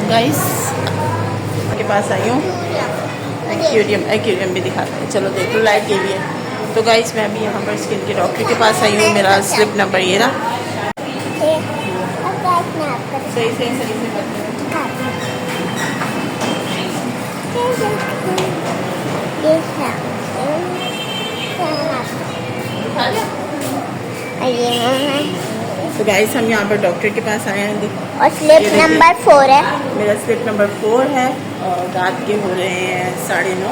Guys के पास आई हूँ। Aquarium भी दिखाते हैं, चलो देख लो, लाइट ये भी है। तो गाइस मैं अभी यहाँ पर स्किन के डॉक्टर के पास आई हूँ। मेरा स्लिप नंबर ये रहा। सही से तो गाइस हम यहाँ पर डॉक्टर के पास आए हैं और स्लिप नंबर 4 है। मेरा स्लिप नंबर 4 है और रात के हो रहे हैं 9:30।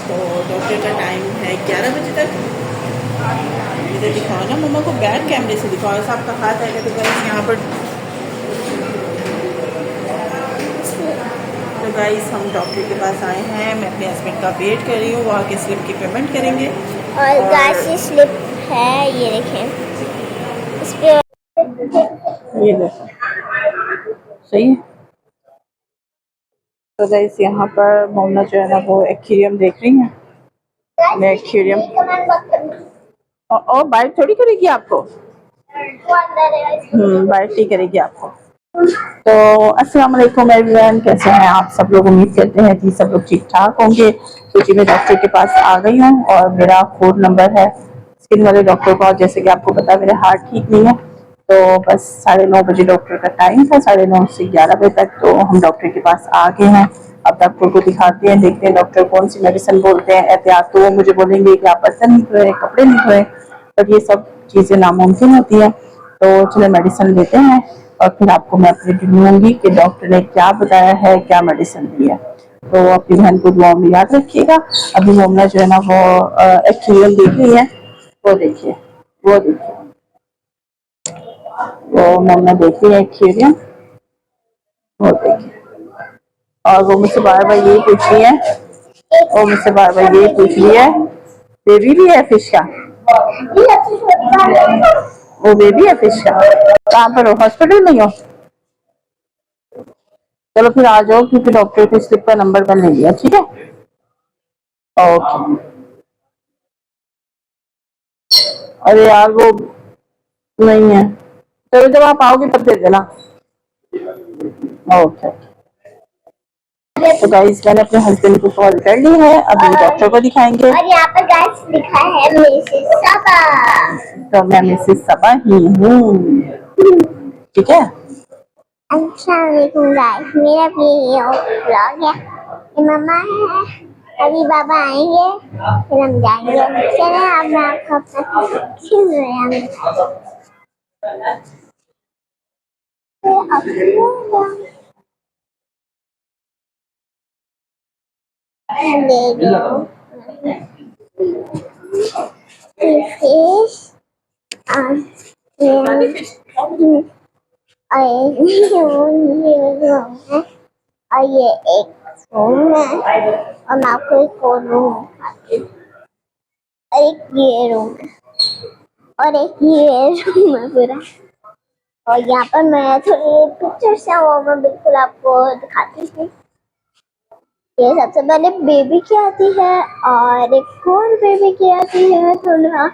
तो डॉक्टर का टाइम है 11 बजे तक। इधर दिखाओ ना मम्मा को, बैक कैमरे से दिखाओ, ऐसा आपका हाथ आएगा। तो गाइस यहाँ पर तो गाइस हम डॉक्टर के पास आए हैं। मैं अपने हस्बैंड का वेट कर रही हूँ, वो आके स्लिप की पेमेंट करेंगे। और गाइस ये स्लिप है, ये देखें इस पे, ये देखो सही है। तो गाइस यहाँ पर मोमना जो है ना वो एक्वेरियम देख रही है। मैं एक्वेरियम और बाइट थोड़ी करेगी आपको, बाइट नहीं करेगी आपको। तो अस्सलाम वालेकुम एवरीवन, कैसे हैं आप सब लोग? उम्मीद करते हैं कि सब लोग ठीक ठाक होंगे। तो जी मैं डॉक्टर के पास आ गई हूँ और मेरा 4 नंबर है स्किन वाले डॉक्टर का। जैसे कि आपको पता है मेरे हार्ट ठीक नहीं है, तो बस 9:30 बजे डॉक्टर का टाइम था, 9:30 से 11 बजे तक। तो हम डॉक्टर के पास आ गए हैं। अब डॉक्टर को दिखाते हैं, देखते हैं डॉक्टर कौन सी मेडिसिन बोलते हैं। एहतियात तो वो मुझे बोलेंगे कि आप बर्तन नहीं धोए, कपड़े नहीं धोए, पर ये सब चीज़ें नामुमकिन होती हैं। तो चलो मेडिसिन लेते हैं और फिर आपको मैं अपडेट दूंगी कि डॉक्टर ने क्या बताया है, क्या मेडिसिन दी है। तो अपनी बहन को दुआ में याद रखिएगा। अभी मोमना जो है ना वो एक्वेरियम देख रही है, वो देखिए, वो देखिए, वो मोमना देख रही है एक्वेरियम, वो देखिए। और वो मुझसे बार बार यही पूछ रही है, वो मुझसे बार बार यही पूछ रही है, बेबी भी है फिश का, वो बेबी है फिश का। कहाँ पर हो? हॉस्पिटल में ही हो? चलो फिर आ जाओ, क्योंकि डॉक्टर के स्लिप का नंबर मैंने ले लिया, ठीक है? ओके। अरे यार वो नहीं है, चलो जब आप आओगे तब दे देना। ओके। तो गाइस मैंने अपने हस्बैंड को कॉल कर ली है, अभी डॉक्टर को दिखाएंगे। और यहाँ पर गाइस लिखा है मिसेस सबा। तो मैं मिसेस सबा ही हूँ, ठीक है? अस्सलाम वालेकुम गाइस, मेरा भी ये ब्लॉग है। ये मम्मा है, अभी बाबा आएंगे फिर हम जाएंगे। चले अब मैं आपको अपना खिल रहे और ये एक रूम है और मैं आपको एक और रूम दिखाती हूँ। एक ये रूम है और एक ये रूम है पूरा। और यहाँ पर मैं थोड़ी पिक्चर्स है वो मैं बिल्कुल आपको दिखाती हूँ। ये सबसे पहले बेबी की आती है और एक और बेबी की आती है थोड़ा,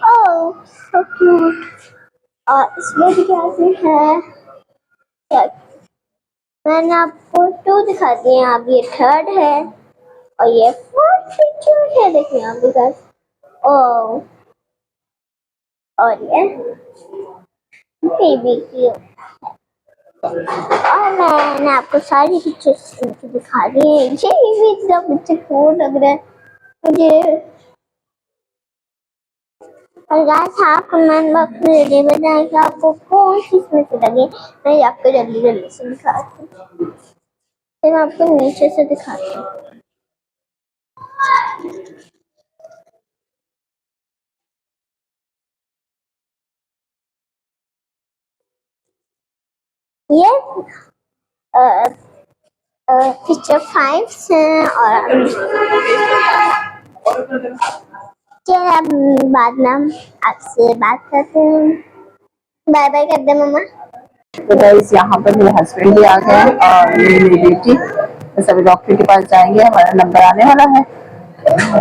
ओह सो क्यूट। और इसमें भी क्या आती है, मैंने आपको 2 दिखाती है, अब ये 3rd है और ये 4th पिक्चर है, देखिए यहाँ पे गाइस। ओह और ये बेबी की, और मैंने आपको सारी पिक्चर्स दिखा दी है। ये भी इतना पिक्चर क्यूट लग रहा है मुझे। और गाइस आप कमेंट बॉक्स में ये बताएं कि आपको कौन सी इसमें से लगे। मैं आपको जल्दी जल्दी से दिखाती हूँ, फिर आपको नीचे से दिखाती हूँ। ये पिक्चर 5 से और चलिए अब बाद में हम आपसे बात करते हैं। बाय बाय कर दे मम्मा। तो गाइस यहाँ पर मेरे हस्बैंड भी आ गए हैं और ये मेरी बेटी। तो सभी डॉक्टर के पास जाएंगे, हमारा नंबर आने वाला है।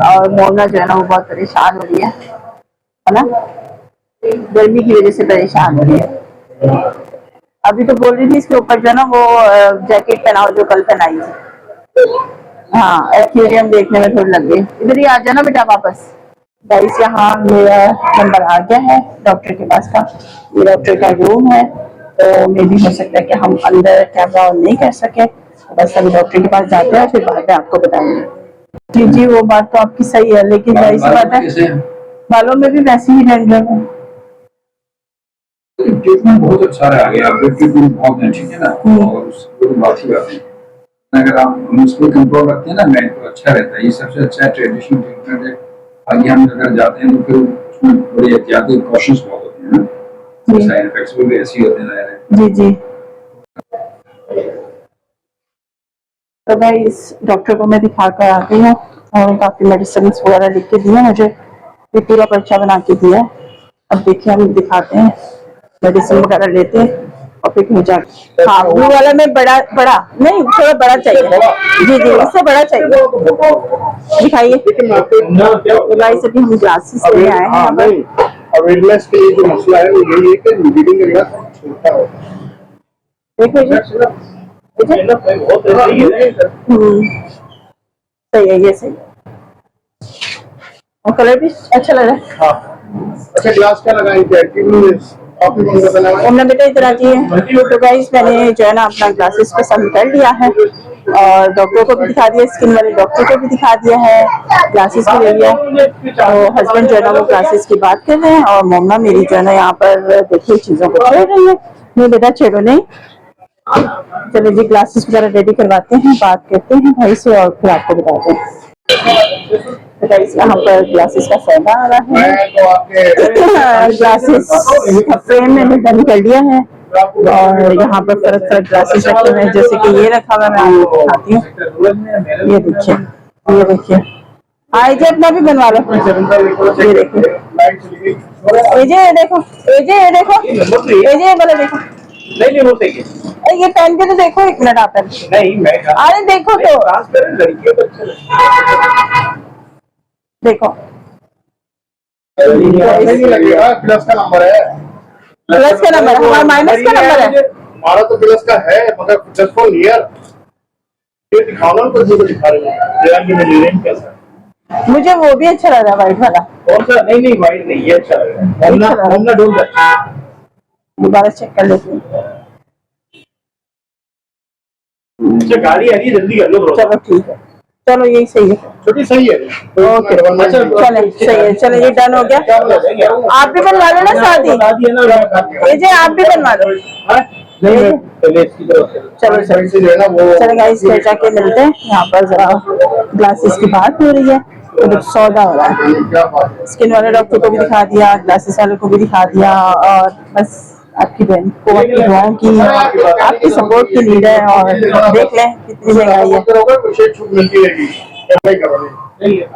और मोना जो है ना वो बहुत परेशान हो रही है ना, गर्मी की वजह से परेशान हो रही है। अभी तो बोल रही थी इसके ऊपर जो है ना वो जैकेट पहनाओ जो कल पहनाई थी। हाँ एक्वेरियम देखने में थोड़ी लग गई। इधर ही आ जाना बेटा वापस। गाइस यहाँ मेरा नंबर आ गया है डॉक्टर के पास का। ये डॉक्टर का रूम है, तो मे भी हो सकता है कि हम अंदर कैमरा ऑन नहीं कर सके। बस अभी डॉक्टर के पास जाते हैं, फिर बाद में आपको बताएंगे। जी जी वो बात तो आपकी सही है, लेकिन जाहिर सी बात है बालों में भी वैसे ही डेंड्रफ है। ट्रीटमेंट बहुत अच्छा रहा है, आपके ट्रीटमेंट बहुत है, ठीक है ना, और उसको बात ही बात है। अगर आप उसको कंट्रोल रखते हैं ना मैं तो अच्छा रहता है। ये सबसे अच्छा ट्रेडिशनल ट्रीटमेंट है। आगे हम अगर जाते हैं तो फिर उसमें बड़ी एहतियाती कॉशंस बहुत होते हैं ना, साइड इफेक्ट्स भी ऐसे ही होते हैं। जी जी तो मैं इस डॉक्टर को मैं दिखा कर आ गई हूँ और काफी मेडिसिन वगैरह लिख के दिए मुझे। ये पूरा पर्चा बना के दिया है। अब देखिए हम दिखाते हैं, मेडिसिन वगैरह लेते हैं और फिर कहीं जाते। हाँ ब्लू वाला में बड़ा बड़ा नहीं, थोड़ा बड़ा चाहिए। जी जी इससे बड़ा चाहिए, दिखाइए। तो गाइस अभी हम ग्लासेस ले आए हैं यहाँ पर। अवेयरनेस के लिए जो मसला है वो यही है कि रीडिंग एरिया छोटा होता है। देखो सही है, ये सही है और कलर भी अच्छा लग रहा है। हाँ अच्छा ग्लास क्या लगाएंगे? हमने बेटा इधर आती है। तो गाइस मैंने जो है ना अपना ग्लासेस पसंद कर लिया है और डॉक्टर को भी दिखा दिया, स्किन वाले डॉक्टर को भी दिखा दिया है, ग्लासेस भी ले लिया। तो हस्बैंड जो है ना वो ग्लासेस की बात कर रहे हैं और मोमना मेरी जो है ना यहाँ पर देखिए चीजों को छेड़ रही है। नहीं बेटा छेड़ो नहीं। चलो जी ग्लासेस वगैरह रेडी करवाते हैं, बात करते हैं भाई से और फिर आपको बताते हैं। तो गाइस यहाँ पर ग्लासेस का सौदा आ रहा है। ग्लासेस फ्रेम मैंने बंद कर लिया है और यहाँ पर फर्क फर्क ग्लासेस रखे हुए हैं, जैसे कि ये रखा हुआ मैं आपको दिखाती हूँ। ये देखिए, ये देखिए आईजे अपना भी बनवा लो। ये देखिए एजे, ये देखो एजे, ये देखो एजे, ये वाला देखो। नहीं हो सही है। ये पहन के तो देखो, एक मिनट आप नहीं मैं अरे देखो तो लड़कियों को अच्छा देखो नहीं लगेगा। प्लस का नंबर है, प्लस का नंबर, हमारा माइनस का नंबर है। हमारा तो प्लस का है मगर जस्ट फॉर ईयर ये दिखाना तो जो दिखा रहे हैं कैसा है। मुझे वो भी अच्छा लग रहा है व्हाइट वाला। कौन सा? नहीं व्हाइट नहीं, ये अच्छा लग रहा है। ढूंढ दोबारा चेक कर लेते हैं। गाड़ी आ रही है, जल्दी कर लो। चलो ठीक है, चलो यही सही है। छोटी सही है। ओके चले सही है, चलो ये डन हो गया। आप भी बनवा लो ना शादी, ये जे आप भी बनवा लो। चलो चलो गाइस फिर जाके मिलते हैं। यहाँ पर जरा ग्लासेस की बात हो रही है तो सौदा हो रहा है। स्किन वाले डॉक्टर को भी दिखा दिया, ग्लासेस वाले को भी दिखा दिया और बस आपकी बहन को आपकी दुआओं की, आपकी सपोर्ट की नीड है। और देख लें कितनी महंगाई है।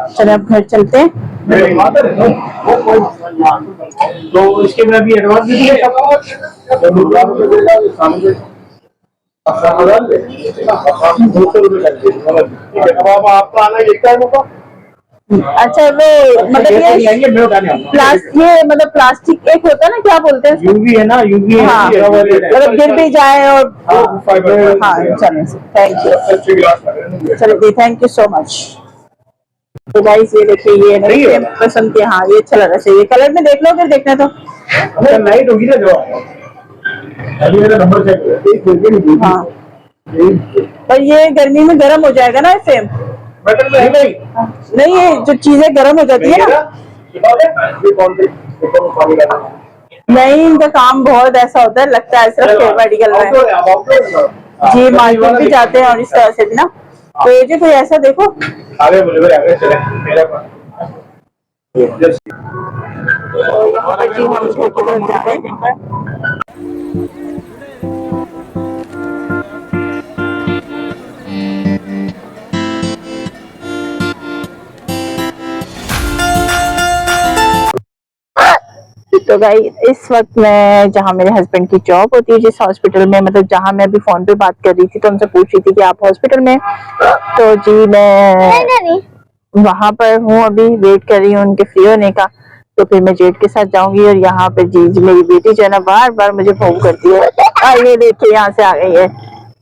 चलो अब घर चलते हैं। तो इसके में अभी एडवांस दीजिए। अब आपका आना एक टाइम होगा। अच्छा वो मतलब ये मतलब प्लास्टिक एक होता है ना, क्या बोलते हैं यूवी है ना, यूवी है। हाँ मतलब गिर भी जाए और हाँ चलो थैंक यू। चलो थैंक यू सो मच। तो गाइस ये देखिए ये नहीं पसंद किया। हाँ ये अच्छा लग रहा है, ये कलर में देख लो फिर देखना तो लाइट होगी ना जो अभी मेरा नंबर चेक। हाँ पर ये गर्मी में गर्म हो जाएगा ना फ्रेम। नहीं ये जो चीजें गर्म हो जाती है ना, नहीं इनका काम बहुत ऐसा होता है, लगता है सिर्फ मेडिकल में। जी मार्केट भी जाते हैं और इस तरह से भी ना। तो ये जो कोई ऐसा देखो आगे बोले आगे चले मेरा तो भाई इस वक्त मैं जहाँ मेरे हस्बैंड की जॉब होती है, जिस हॉस्पिटल में, मतलब जहाँ मैं अभी फोन पे बात कर रही थी तो उनसे पूछ रही थी कि आप हॉस्पिटल में, तो जी मैं वहां पर हूँ, अभी वेट कर रही हूँ उनके फ्री होने का। तो फिर मैं जेठ के साथ जाऊंगी। और यहाँ पे जी मेरी बेटी जो है ना बार बार मुझे फोन करती है, ये देखिए यहाँ से आ गई है।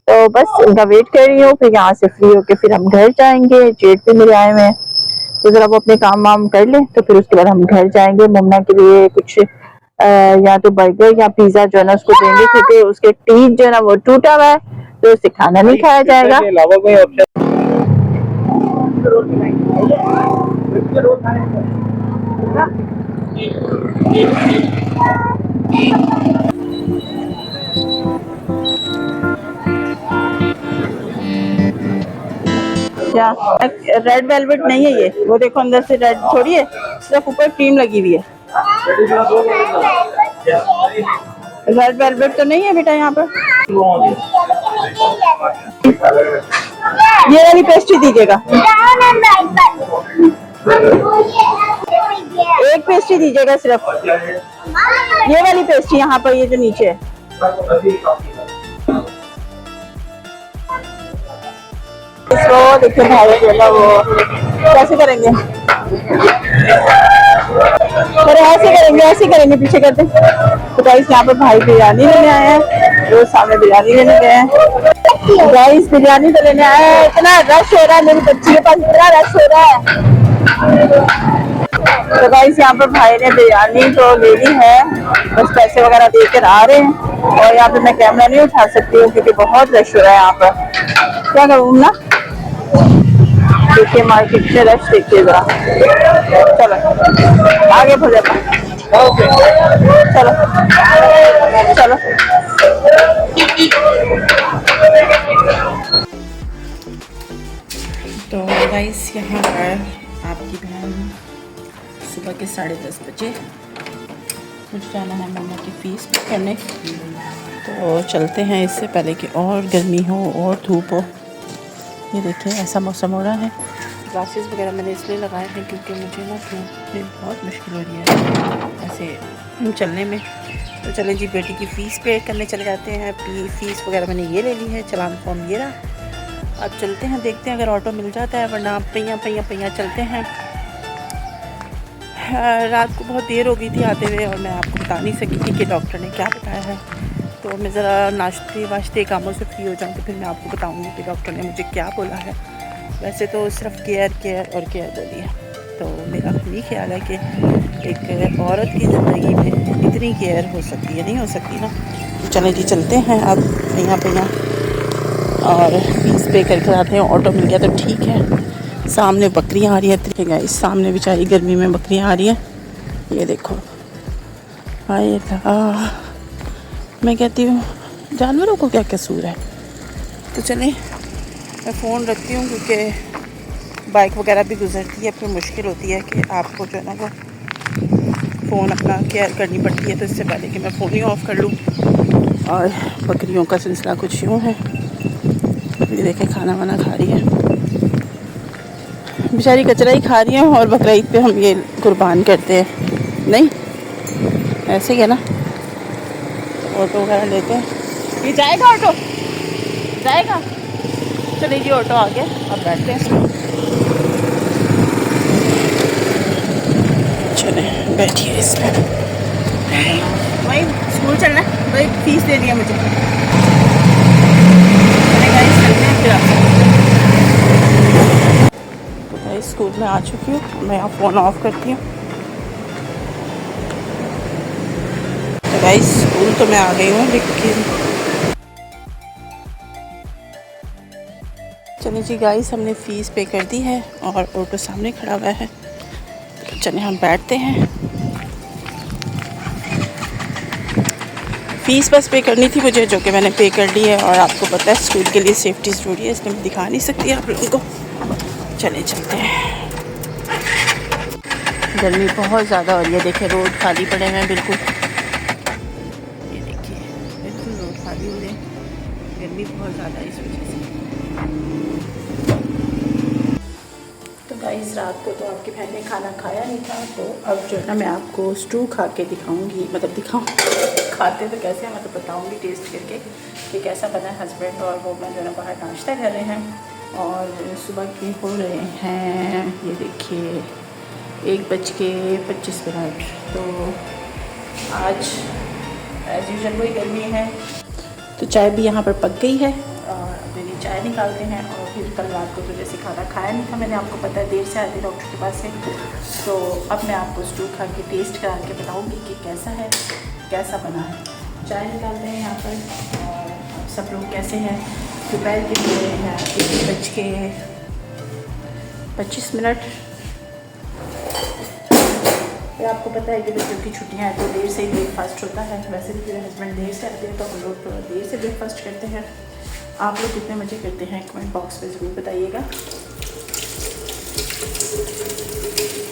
तो बस उनका वेट कर रही हूँ, फिर यहाँ से फ्री होके फिर हम घर जाएंगे। जेठ पे मेरे आए हुए हैं, तो जरा वो अपने काम वाम कर ले तो फिर उसके बाद हम घर जाएंगे। मुन्ना के लिए कुछ या तो बर्गर या पिज्जा जो है ना उसको देंगे, क्योंकि उसके टीथ जो है ना वो टूटा हुआ है, तो उससे खाना नहीं खाया जाएगा। क्या रेड वेलवेट नहीं है ये, वो देखो अंदर से रेड थोड़ी है, सिर्फ ऊपर क्रीम लगी हुई है। रेड वेलवेट तो नहीं है बेटा यहाँ पर। ये वाली पेस्ट्री दीजिएगा, एक पेस्ट्री दीजिएगा सिर्फ, ये वाली पेस्ट्री यहाँ पर, ये जो नीचे है। इसको देखिए भाई जो है वो कैसे करेंगे, अरे ऐसे करेंगे पीछे करते। तो गाइस यहाँ पर भाई बिरयानी लेने आए हैं, वो सामने बिरयानी लेने गए हैं। गाइस बिरयानी तो लेने आए हैं, इतना रश हो रहा है मेरी बच्ची के पास, इतना रश हो रहा है। तो गाइस यहाँ पर भाई ने बिरयानी तो ले ली है, बस पैसे वगैरह देकर आ रहे हैं। और यहाँ पे मैं कैमरा नहीं उठा सकती हूँ क्योंकि बहुत रश हो रहा है यहाँ पर। क्या करूँ ना, देखिए मार्केट में रश देखिए जरा। चलो आगे भले, चलो चलो। तो गाइस यहाँ पर आपकी बहन सुबह के 10:30 बजे, मुझे जाना है मम्मा की फीस करने। तो चलते हैं इससे पहले कि और गर्मी हो और धूप हो। ये देखिए ऐसा मौसम हो रहा है। ग्लासेस वगैरह मैंने इसलिए लगाए हैं क्योंकि मुझे ना धूप में बहुत मुश्किल हो रही है ऐसे चलने में। तो चलें जी, बेटी की फ़ीस पे करने चले जाते हैं। फ़ीस वगैरह मैंने ये ले ली है, चलान फॉर्म ये रहा। अब चलते हैं, देखते हैं अगर ऑटो मिल जाता है, वरना पैया चलते हैं। रात को बहुत देर हो गई थी आते हुए और मैं आपको बता नहीं सकी थी कि डॉक्टर ने क्या बताया है। तो मैं ज़रा नाश्ते वाश्ते कामों से फ्री हो जाऊँ तो फिर मैं आपको बताऊँगी कि डॉक्टर ने मुझे क्या बोला है। वैसे तो सिर्फ केयर बोली है। तो मेरा ये ख्याल है कि एक औरत की ज़िंदगी में इतनी केयर हो सकती है, नहीं हो सकती ना। तो चलें जी, चलते हैं अब पैया और फीस पे करके आते हैं। ऑटो मिल गया तो ठीक है। सामने बकरियां आ रही है, गाइस सामने बेचारी गर्मी में बकरियां आ रही हैं। ये देखो, हाय अल्लाह, मैं कहती हूँ जानवरों को क्या कसूर है। तो चलें, मैं फ़ोन रखती हूँ क्योंकि बाइक वगैरह भी गुजरती है, फिर मुश्किल होती है कि आपको जो है ना वो फ़ोन अपना केयर करनी पड़ती है। तो इससे पहले कि मैं फ़ोन ही ऑफ़ कर लूँ। और बकरियों का सिलसिला कुछ यूँ है, ये देखें खाना वाना खा रही है बेचारी, कचरा ही खा रही है। और बकरा ईद पे हम ये कुर्बान करते हैं, नहीं ऐसे ही है ना। ऑटो वगैरह लेते हैं, ये जाएगा ऑटो जाएगा। चलिए जी, ऑटो आ गया, अब बैठते हैं। चले बैठिए इसमें, भाई स्कूल चलना है, भाई फीस दे दिया मुझे। चलेगा इस चलते हैं फिर आपसे। तो भाई स्कूल में आ चुकी हूँ, मैं यहाँ फ़ोन ऑफ करती हूँ। तो भाई स्कूल तो मैं आ गई हूँ, लेकिन चलिए जी गाइस, हमने फ़ीस पे कर दी है और ऑटो सामने खड़ा हुआ है। तो चलिए हम बैठते हैं। फ़ीस बस पे करनी थी मुझे, जो कि मैंने पे कर ली है। और आपको पता है स्कूल के लिए सेफ्टी ज़रूरी है, इसलिए मैं दिखा नहीं सकती आप लोगों को। चले चलते हैं। गर्मी बहुत ज़्यादा हो रही है, देखिए रोड खाली पड़े हैं बिल्कुल। ये देखिए बिल्कुल रोड खाली हो रहे हैं, गर्मी बहुत ज़्यादा है इस वजह से। तो गाइस रात को तो आपकी बहन ने खाना खाया नहीं था, तो अब जो है ना मैं आपको स्टू खा के दिखाऊंगी, मतलब खाते तो कैसे हैं, मतलब बताऊंगी टेस्ट करके कि कैसा बना है। हस्बैंड और वो मैं जो है ना बाहर नाश्ता कर रहे हैं और सुबह के हो रहे हैं, ये देखिए 1:25 तो आज एज यूजल वही गर्मी है। तो चाय भी यहाँ पर पक गई है और अब मेरी चाय निकालते हैं। और फिर कल रात को तो जैसे खाना खाया नहीं था मैंने, आपको पता है देर से आती डॉक्टर के पास से, तो अब मैं आपको स्टू खा के टेस्ट करा के बताऊँगी कि कैसा है, कैसा बना है। चाय निकालते हैं यहाँ पर और सब लोग कैसे हैं। दोपहर के लिए हैं 1:25। फिर आपको पता है कि बच्चों की छुट्टियां हैं तो देर से ही ब्रेकफास्ट होता है। वैसे भी मेरे हस्बैंड देर से आते हैं तो हम लोग थोड़ा देर से ब्रेकफास्ट करते हैं। आप लोग कितने मज़े करते हैं कमेंट बॉक्स में ज़रूर बताइएगा।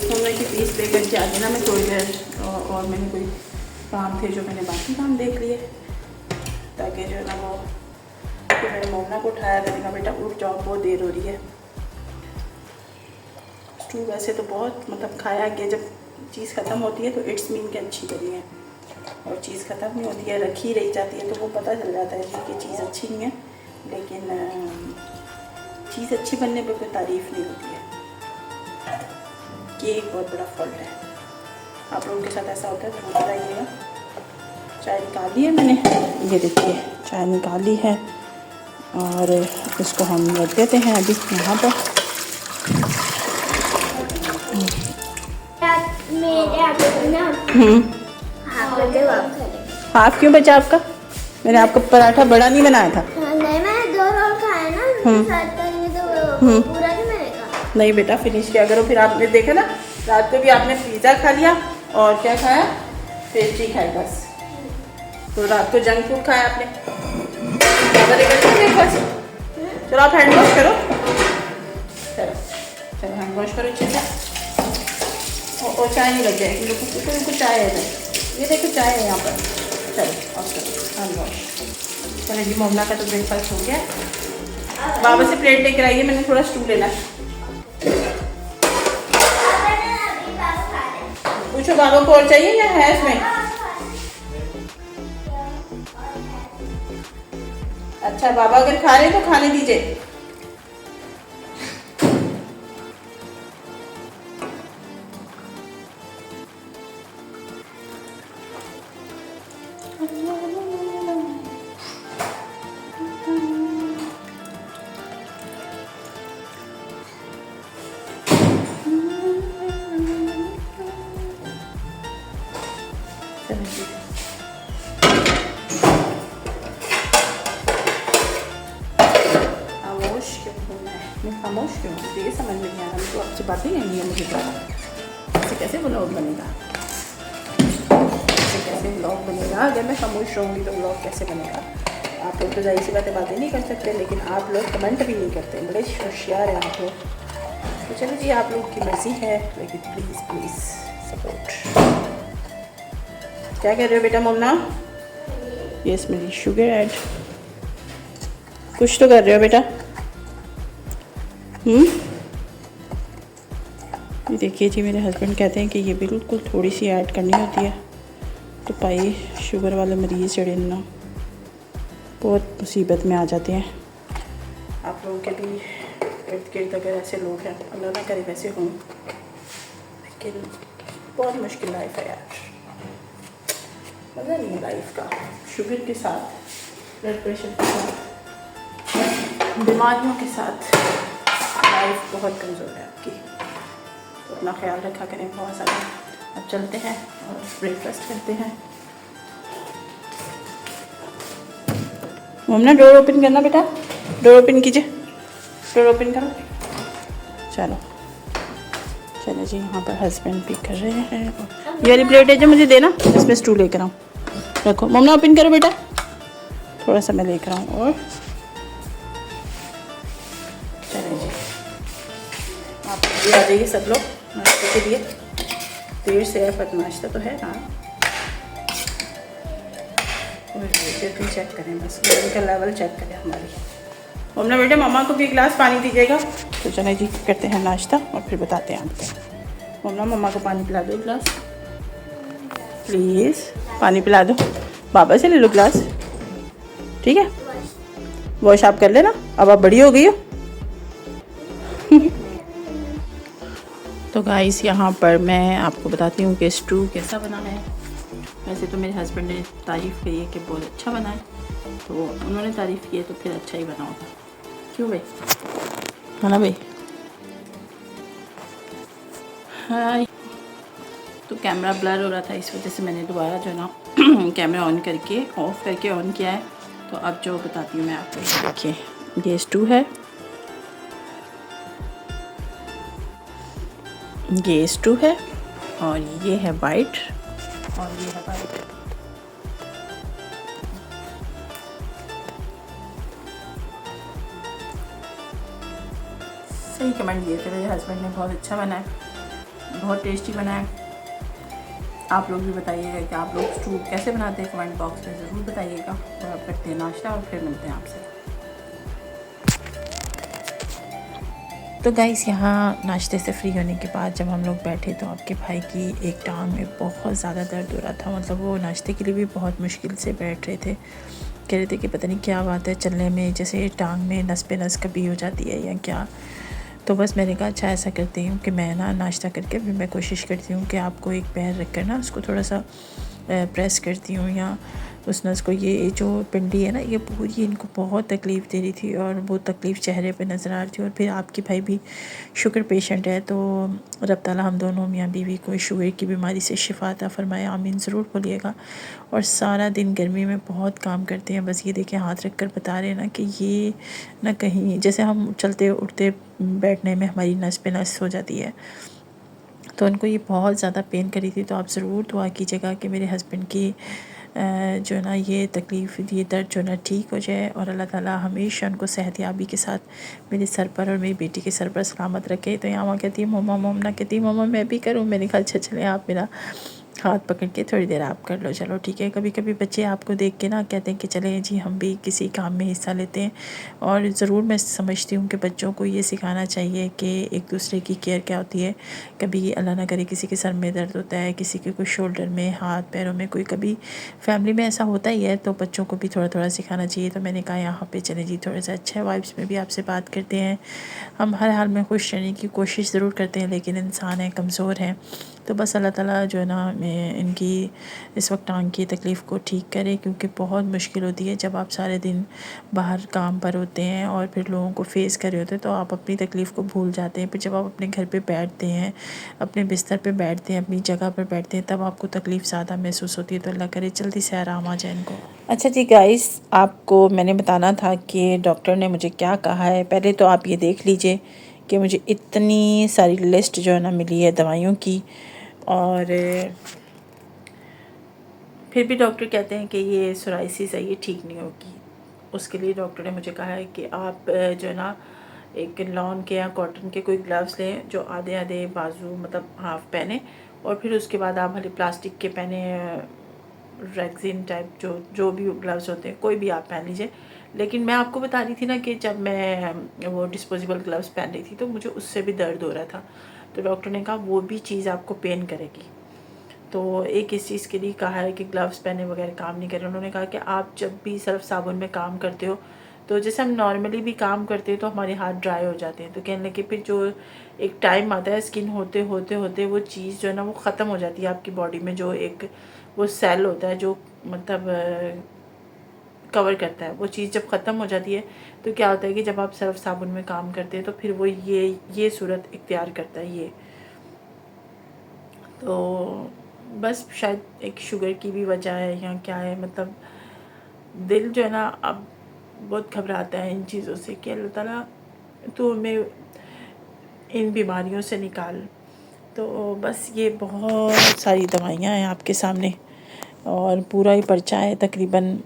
हमने की फीस पे करके आ गई ना मैं थोड़ी देर, और मैंने कोई काम थे जो मैंने बाकी काम देख लिए, ताकि जो है ना वो फिर मैंने मोमना को उठाया, मैंने कहा बेटा उठ जाओ बहुत देर हो रही है। स्टू वैसे तो बहुत मतलब खाया गया, जब चीज़ ख़त्म होती है तो इट्स मीन के अच्छी बनी है, और चीज़ ख़त्म नहीं होती है रखी रही जाती है तो वो पता चल जाता है कि चीज़ अच्छी नहीं है। लेकिन चीज़ अच्छी बनने पे कोई तारीफ़ नहीं होती है, ये एक बहुत बड़ा फॉल्ट है। आप लोगों के साथ ऐसा होता है तो ज़रूर बताइएगा। चाय निकाल ली है मैंने, ये देखिए चाय निकाल ली है और इसको हम रख देते हैं अभी यहाँ पर। हाफ क्यों बचा आपका? मैंने आपका पराठा बड़ा नहीं बनाया था। नहीं मैंने 2 रोल खाए ना, साथ करेंगे तो पूरा नहीं मिलेगा। नहीं बेटा फिनिश किया करो। फिर आपने देखा ना रात को भी आपने पिज़्ज़ा खा लिया और क्या खाया, पेस्ट्री खाई बस। तो रात को जंक फूड खाया आपने। चलो आप हैंड वॉश करो, चलो हैंड वॉश करो अच्छे से। और चाय नहीं लग जाएगी, कुछ चाय है, ये देखो चाय है यहाँ पर। चलो और चलो हैंड वॉश। चलो जी मोमना का तो ब्रेकफास्ट हो गया। बाबा से प्लेट लेकर आइए, मैंने थोड़ा स्टू लेना है। पूछो बाबा को और चाहिए या है इसमें? अच्छा बाबा अगर खा रहे तो खाने दीजिए। खामोश क्यों? मुझे ये समझ में नहीं आ रहा, मुझे आपसे बातें नहीं है। मुझे तो ऐसे कैसे व्लॉग बनेगा, ऐसे कैसे व्लॉग बनेगा? अगर मैं खामोश रहूँगी तो व्लॉग कैसे बनेगा? आप लोग तो जाहिर सी बातें नहीं कर सकते, लेकिन आप लोग कमेंट भी नहीं करते, बड़े होशियार हैं आप लोग। तो चलो जी आप लोग की मर्जी है, लेकिन प्लीज़ प्लीज़ सपोर्ट। क्या कर रहे हो बेटा मोमना? यस मेरी शुगर ऐड, कुछ तो कर रहे हो बेटा। ये देखिए जी मेरे हस्बैंड कहते हैं कि ये बिल्कुल थोड़ी सी ऐड करनी होती है, तो भाई शुगर वाले मरीज़ जड़े ना बहुत मुसीबत में आ जाते हैं। आप लोगों के भी इर्द गिर्द अगर ऐसे लोग हैं, अल्लाह ना करे वैसे हों, लेकिन बहुत मुश्किल लाइफ है यार, मज़ा नहीं है लाइफ का। शुगर के साथ, ब्लड प्रेशर के साथ, बीमारियों के साथ लाइफ बहुत कमज़ोर है आपकी, तो अपना ख्याल रखा करें बहुत सारा। अब चलते हैं और ब्रेकफास्ट करते हैं। मोमना डोर ओपन करना बेटा, डोर ओपन कीजिए, डोर ओपन करो। चलो चलो जी यहाँ पर हस्बैंड भी कर रहे हैं। ये वाली प्लेट है जो मुझे देना, इसमें स्टू लेकर आऊँ, रखो। मोमना ओपन करो बेटा, थोड़ा सा मैं लेकर आऊँ। और चलो जी आप भी आ जाइए सब लोग नाश्ते के लिए, देर से है पर नाश्ता तो है ना। फिर चेक करें, बस उनका लेवल चेक करें हमारी। मोमना बेटे मम्मा को भी एक गिलास पानी दीजिएगा। तो चले जी करते हैं नाश्ता और फिर बताते हैं आपको। मोमना मम्मा को पानी पिला दो गिलास, प्लीज़ पानी पिला दो। बाबा से ले लो गिलास, ठीक है? वॉश आप कर लेना, अब आप बड़ी हो गई हो। तो गाइस यहाँ पर मैं आपको बताती हूँ कि स्टू कैसा बना है। वैसे तो मेरे हस्बैंड ने तारीफ़ करी है कि बहुत अच्छा बना है, तो उन्होंने तारीफ़ की है तो फिर अच्छा ही बना होगा, क्यों भाई, है ना भाई। हाँ, तो कैमरा ब्लर हो रहा था, इस वजह से मैंने दोबारा जो है ना कैमरा ऑन करके ऑफ़ करके ऑन किया है। तो अब जो बताती हूँ मैं आपको, देखिए ये स्टू है, ये स्टू है, और ये है वाइट, और ये है वाइट। सही कमेंट दिए थे मेरे हस्बैंड ने, बहुत अच्छा बना है, बहुत टेस्टी बना है। आप लोग भी बताइएगा कि आप लोग स्टू कैसे बनाते हैं, कमेंट बॉक्स में ज़रूर बताइएगा। और अब करते हैं नाश्ता और फिर मिलते हैं आपसे। तो गाइस यहाँ नाश्ते से फ्री होने के बाद जब हम लोग बैठे तो आपके भाई की एक टांग में बहुत ज़्यादा दर्द हो रहा था। मतलब वो नाश्ते के लिए भी बहुत मुश्किल से बैठ रहे थे, कह रहे थे कि पता नहीं क्या बात है चलने में, जैसे टांग में नस पे नस कभी हो जाती है या क्या। तो बस मैंने कहा अच्छा ऐसा करती हूँ कि मैं ना नाश्ता करके फिर मैं कोशिश करती हूँ कि आपको एक पैर रख कर ना उसको थोड़ा सा प्रेस करती हूँ, या उस नस को, ये जो पिंडी है ना ये पूरी इनको बहुत तकलीफ़ दे रही थी, और वो तकलीफ़ चेहरे पे नज़र आ रही थी। और फिर आपके भाई भी शुगर पेशेंट है, तो रब ताला हम दोनों मियाँ बीवी को शुगर की बीमारी से शिफा अता फरमाए, आमीन ज़रूर बोलिएगा। और सारा दिन गर्मी में बहुत काम करते हैं, बस ये देखें हाथ रख कर बता रहे हैं ना कि ये ना कहीं जैसे हम चलते उठते बैठने में हमारी नस पे नस हो जाती है, तो उनको ये बहुत ज़्यादा पेन करी थी। तो आप ज़रूर दुआ कीजिएगा कि मेरे हस्बैंड की जो है ना ये तकलीफ़, ये दर्द जो है ना ठीक हो जाए, और अल्लाह ताला हमेशा उनको सेहतयाबी के साथ मेरे सर पर और मेरी बेटी के सर पर सलामत रखे। तो यहाँ कहती है मम्मा, मोमना कहती है मम्मा मैं भी करूँ। मैंने कहा अच्छा चले आप मेरा हाथ पकड़ के थोड़ी देर आप कर लो, चलो ठीक है। कभी कभी बच्चे आपको देख के ना कहते हैं कि चलें जी हम भी किसी काम में हिस्सा लेते हैं, और ज़रूर मैं समझती हूँ कि बच्चों को ये सिखाना चाहिए कि एक दूसरे की केयर क्या होती है। कभी अल्लाह ना करे किसी के सर में दर्द होता है, किसी के कोई शोल्डर में, हाथ पैरों में, कोई कभी फैमिली में ऐसा होता ही है, तो बच्चों को भी थोड़ा थोड़ा सिखाना चाहिए। तो मैंने कहा यहाँ पे चले जी थोड़ा सा अच्छा वाइब्स में भी आपसे बात करते हैं। हम हर हाल में खुश रहने की कोशिश ज़रूर करते हैं, लेकिन इंसान है, कमज़ोर हैं। तो बस अल्लाह ताला जो है ना इनकी इस वक्त टांग की तकलीफ़ को ठीक करे, क्योंकि बहुत मुश्किल होती है जब आप सारे दिन बाहर काम पर होते हैं और फिर लोगों को फेस कर रहे होते हैं, तो आप अपनी तकलीफ़ को भूल जाते हैं। फिर जब आप अपने घर पे बैठते हैं, अपने बिस्तर पे बैठते हैं, अपनी जगह पर बैठते हैं, तब आपको तकलीफ़ ज़्यादा महसूस होती है। तो अल्लाह करे जल्दी से आराम आ जाए इनको। अच्छा जी गाइस, आपको मैंने बताना था कि डॉक्टर ने मुझे क्या कहा है। पहले तो आप ये देख लीजिए कि मुझे इतनी सारी लिस्ट जो है ना मिली है दवाइयों की, और फिर भी डॉक्टर कहते हैं कि ये सोराइसिस है, ये ठीक नहीं होगी। उसके लिए डॉक्टर ने मुझे कहा है कि आप जो है ना एक लॉन के या कॉटन के कोई ग्लव्स लें जो आधे आधे बाजू मतलब हाफ पहने, और फिर उसके बाद आप भले प्लास्टिक के पहने, रेक्सिन टाइप जो भी ग्लव्स होते हैं कोई भी आप पहन लीजिए। लेकिन मैं आपको बता रही थी ना कि जब मैं वो डिस्पोजेबल ग्लव्स पहन रही थी तो मुझे उससे भी दर्द हो रहा था, तो डॉक्टर ने कहा वो भी चीज़ आपको पेन करेगी। तो एक इस चीज़ के लिए कहा है कि ग्लव्स पहने बगैर काम नहीं करें। उन्होंने कहा कि आप जब भी सर्फ साबुन में काम करते हो, तो जैसे हम नॉर्मली भी काम करते हैं तो हमारे हाथ ड्राई हो जाते हैं, तो कहने लगे फिर जो एक टाइम आता है स्किन होते होते होते वो चीज़ जो है ना वो ख़त्म हो जाती है आपकी बॉडी में, जो एक वो सेल होता है जो मतलब कवर करता है, वो चीज़ जब ख़त्म हो जाती है तो क्या होता है कि जब आप सर्फ साबुन में काम करते हैं तो फिर वो ये सूरत इख्तियार करता है ये। तो बस शायद एक शुगर की भी वजह है या क्या है, मतलब दिल जो है ना अब बहुत घबराता है इन चीज़ों से कि अल्लाह ताला तो हमें इन बीमारियों से निकाल। तो बस ये बहुत सारी दवाइयाँ हैं आपके सामने, और पूरा ही पर्चा है तकरीबन।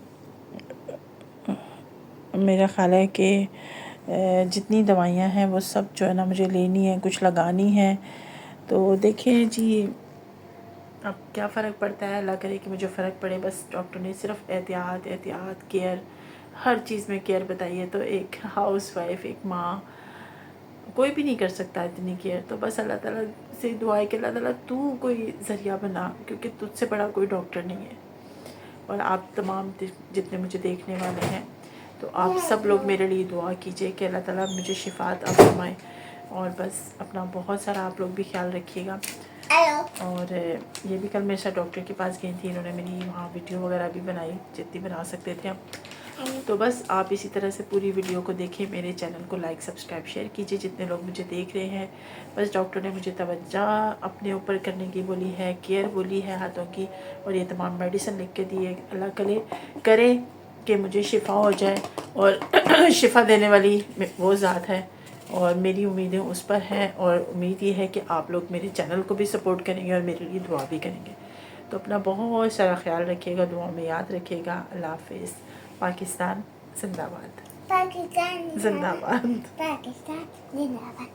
मेरा ख़्याल है कि जितनी दवाइयाँ हैं वो सब जो है ना मुझे लेनी है, कुछ लगानी है। तो देखें जी अब क्या फ़र्क पड़ता है, अल्लाह करे कि मुझे फ़र्क पड़े। बस डॉक्टर ने सिर्फ एहतियात एहतियात केयर, हर चीज़ में केयर बताई है। तो एक हाउस वाइफ, एक माँ, कोई भी नहीं कर सकता इतनी केयर। तो बस अल्लाह ताला से दुआ है कि अल्लाह ताला तू कोई ज़रिया बना, क्योंकि तुझसे बड़ा कोई डॉक्टर नहीं है। और आप तमाम जितने मुझे देखने वाले हैं, तो आप सब लोग मेरे लिए दुआ कीजिए कि अल्लाह ताला मुझे शिफा अता फरमाए। और बस अपना बहुत सारा आप लोग भी ख्याल रखिएगा। हेलो। और ये भी कल मेरे साथ डॉक्टर के पास गई थी, इन्होंने मेरी वहाँ वीडियो वगैरह भी बनाई जितनी बना सकते थे हम। तो बस आप इसी तरह से पूरी वीडियो को देखें, मेरे चैनल को लाइक सब्सक्राइब शेयर कीजिए जितने लोग मुझे देख रहे हैं। बस डॉक्टर ने मुझे तवज्जो अपने ऊपर करने की बोली है, केयर बोली है हाथों की, और ये तमाम मेडिसिन लिख के दिए। अल्लाह करे कि मुझे शिफ़ा हो जाए, और शिफ़ा देने वाली वो ज़ात है, और मेरी उम्मीदें उस पर हैं। और उम्मीद ये है कि आप लोग मेरे चैनल को भी सपोर्ट करेंगे और मेरे लिए दुआ भी करेंगे। तो अपना बहुत सारा ख्याल रखिएगा, दुआ में याद रखिएगा। अल्लाह हाफ़िज़। पाकिस्तान जिंदाबाद। पाकिस्तान जिंदाबाद। पाकिस्तान जिंदाबाद।